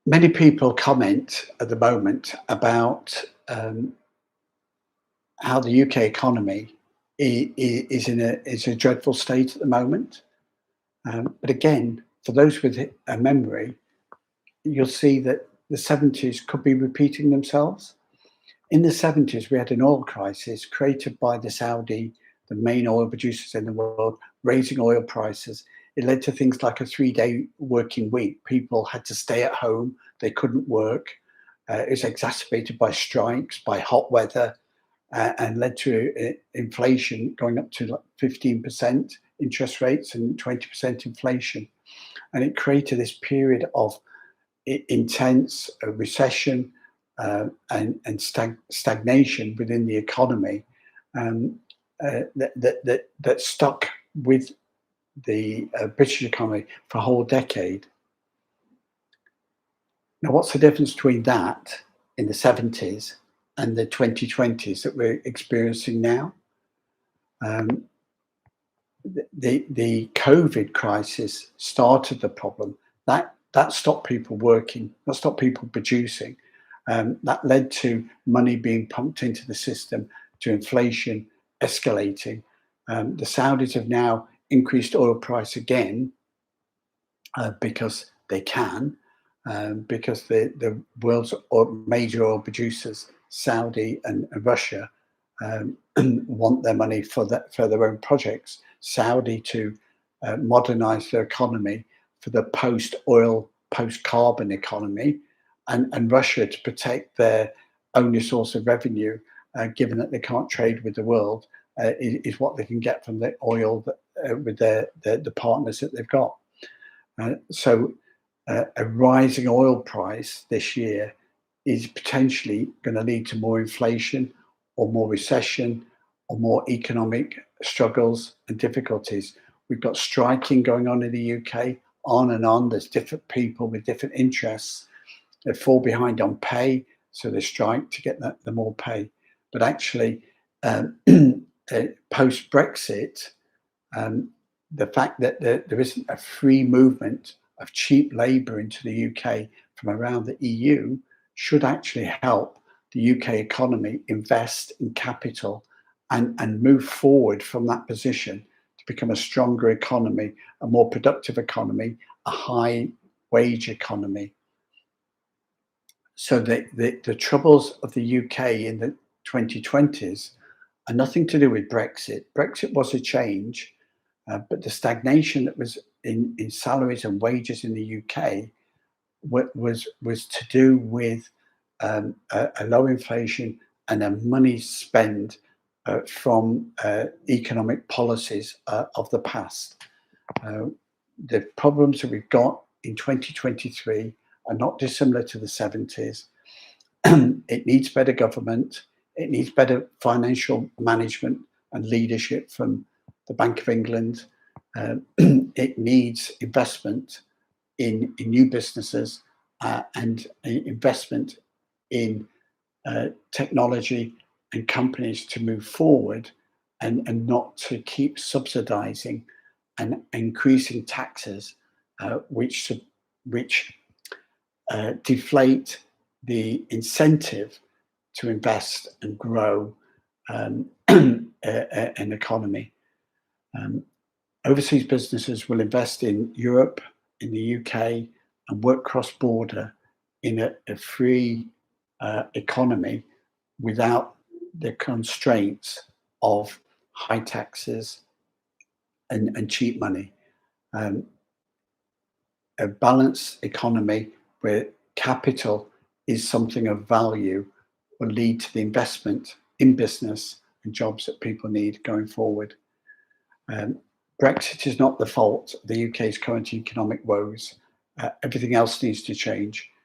Many people comment at the moment about how the UK economy is a dreadful state at the moment. But again, for those with a memory, you'll see that the 70s could be repeating themselves. In the 70s, we had an oil crisis created by the main oil producers in the world, raising oil prices. It led to things like a 3-day working week. People had to stay at home, they couldn't work. It was exacerbated by strikes, by hot weather, and led to inflation going up to like 15% interest rates and 20% inflation. And it created this period of intense recession and stagnation within the economy, um, that stuck with the British economy for a whole decade. Now, what's the difference between that in the 70s and the 2020s that we're experiencing now? Um, the COVID crisis started the problem. That stopped people working, that stopped people producing. That led to money being pumped into the system, to inflation escalating. The Saudis have now increased oil price again because they can, because the world's major oil producers, Saudi and Russia, want their money for their own projects. Saudi to modernize their economy for the post-oil, post-carbon economy, and Russia to protect their only source of revenue, given that they can't trade with the world, is what they can get from the oil with the partners that they've got. So a rising oil price this year is potentially going to lead to more inflation or more recession or more economic struggles and difficulties. We've got striking going on in the UK, on and on. There's different people with different interests. They fall behind on pay, so they strike to get the more pay. But actually, um, post Brexit, um, the fact that there isn't a free movement of cheap labour into the UK from around the EU should actually help the UK economy invest in capital and move forward from that position to become a stronger economy, a more productive economy, a high wage economy. So the troubles of the UK in the 2020s are nothing to do with Brexit. Brexit was a change, but the stagnation that was in salaries and wages in the UK was to do with a low inflation and a money spend from economic policies of the past. Uh, the problems that we've got in 2023 are not dissimilar to the 70s. It needs better government. It needs better financial management and leadership from the Bank of England. It needs investment in new businesses and investment in technology and companies to move forward and not to keep subsidizing and increasing taxes, which deflate the incentive to invest and grow an economy. Um, Overseas businesses will invest in Europe, in the UK, and work cross border in a free economy without the constraints of high taxes and cheap money. Um, a balanced economy where capital is something of value will lead to the investment in business and jobs that people need going forward. Um, Brexit is not the fault of the UK's current economic woes. Everything else needs to change.